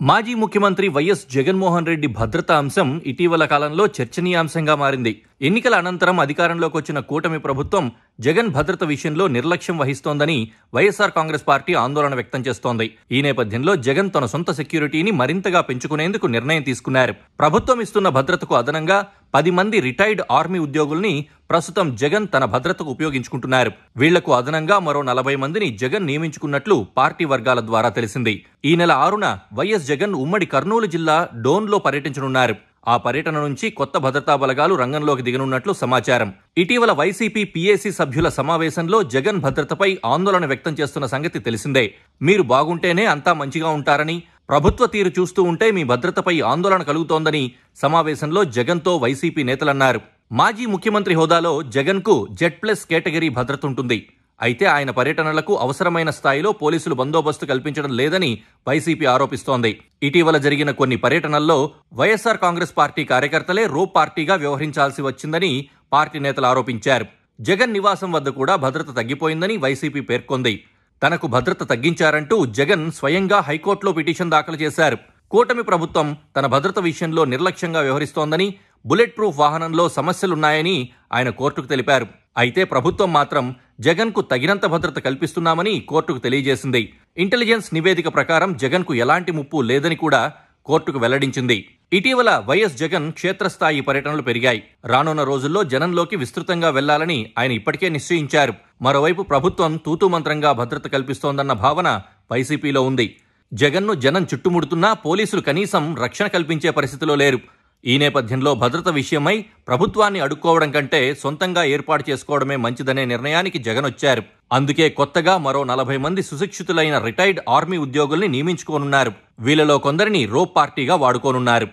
మాజీ ముఖ్యమంత్రి వైఎస్ జగన్మోహన్ రెడ్డి భద్రతా అంశం ఇటీవల కాలంలో చర్చనీయాంశంగా మారింది. ఎన్నికల అనంతరం అధికారంలోకి వచ్చిన కూటమి ప్రభుత్వం జగన్ భద్రత విషయంలో నిర్లక్ష్యం వహిస్తోందని వైఎస్ఆర్ కాంగ్రెస్ పార్టీ ఆందోళన వ్యక్తం చేస్తోంది. ఈ నేపథ్యంలో జగన్ తన సొంత సెక్యూరిటీని మరింతగా పెంచుకునేందుకు నిర్ణయం తీసుకున్నారు. ప్రభుత్వం ఇస్తున్న భద్రతకు అదనంగా 10 మంది రిటైర్డ్ ఆర్మీ ఉద్యోగుల్ని ప్రస్తుతం జగన్ తన భద్రతకు ఉపయోగించుకుంటున్నారు. వీళ్లకు అదనంగా మరో 40 మందిని జగన్ నియమించుకున్నట్లు పార్టీ వర్గాల ద్వారా తెలిసింది. ఈ నెల 6న వైఎస్ జగన్ ఉమ్మడి కర్నూలు జిల్లా డోన్లో పర్యటించనున్నారు. ఆ పర్యటన నుంచి కొత్త భద్రతా బలగాలు రంగంలోకి దిగనున్నట్లు సమాచారం. ఇటీవల వైసీపీ పీఏసీ సభ్యుల సమావేశంలో జగన్ భద్రతపై ఆందోళన వ్యక్తం చేస్తున్న సంగతి తెలిసిందే. మీరు బాగుంటేనే అంతా మంచిగా ఉంటారని, ప్రభుత్వ తీరు చూస్తూ ఉంటే మీ భద్రతపై ఆందోళన కలుగుతోందని సమావేశంలో జగన్తో వైసీపీ నేతలన్నారు. మాజీ ముఖ్యమంత్రి హోదాలో జగన్కు Z+ కేటగిరీ భద్రత ఉంటుంది. అయితే ఆయన పర్యటనలకు అవసరమైన స్థాయిలో పోలీసులు బందోబస్తు కల్పించడం లేదని వైసీపీ ఆరోపిస్తోంది. ఇటీవల జరిగిన కొన్ని పర్యటనల్లో వైఎస్ఆర్ కాంగ్రెస్ పార్టీ కార్యకర్తలే రోప్ పార్టీగా వ్యవహరించాల్సి వచ్చిందని పార్టీ నేతలు ఆరోపించారు. జగన్ నివాసం వద్ద కూడా భద్రత తగ్గిపోయిందని వైసీపీ పేర్కొంది. తనకు భద్రత తగ్గించారంటూ జగన్ స్వయంగా హైకోర్టులో పిటిషన్ దాఖలు చేశారు. కూటమి ప్రభుత్వం తన భద్రత విషయంలో నిర్లక్ష్యంగా వ్యవహరిస్తోందని, బుల్లెట్ ప్రూఫ్ వాహనంలో సమస్యలున్నాయని ఆయన కోర్టుకు తెలిపారు. అయితే ప్రభుత్వం మాత్రం జగన్కు తగినంత భద్రత కల్పిస్తున్నామని కోర్టుకు తెలియజేసింది. ఇంటెలిజెన్స్ నివేదిక ప్రకారం జగన్కు ఎలాంటి ముప్పు లేదని కూడా కోర్టుకు వెల్లడించింది. ఇటీవల వైఎస్ జగన్ క్షేత్రస్థాయి పర్యటనలు పెరిగాయి. రానున్న రోజుల్లో జనంలోకి విస్తృతంగా వెళ్లాలని ఆయన ఇప్పటికే నిశ్చయించారు. మరోవైపు ప్రభుత్వం తూతూమంత్రంగా భద్రత కల్పిస్తోందన్న భావన వైసీపీలో ఉంది. జగన్ను జనం చుట్టుముడుతున్నా పోలీసులు కనీసం రక్షణ కల్పించే పరిస్థితిలో లేరు. ఈ నేపథ్యంలో భద్రత విషయమై ప్రభుత్వాన్ని అడుక్కోవడం కంటే సొంతంగా ఏర్పాటు చేసుకోవడమే మంచిదనే నిర్ణయానికి జగన్ వచ్చారు. అందుకే కొత్తగా మరో 40 మంది సుశిక్షితులైన రిటైర్డ్ ఆర్మీ ఉద్యోగుల్ని నియమించుకోనున్నారు. వీళ్లలో కొందరిని రోప్ పార్టీగా వాడుకోనున్నారు.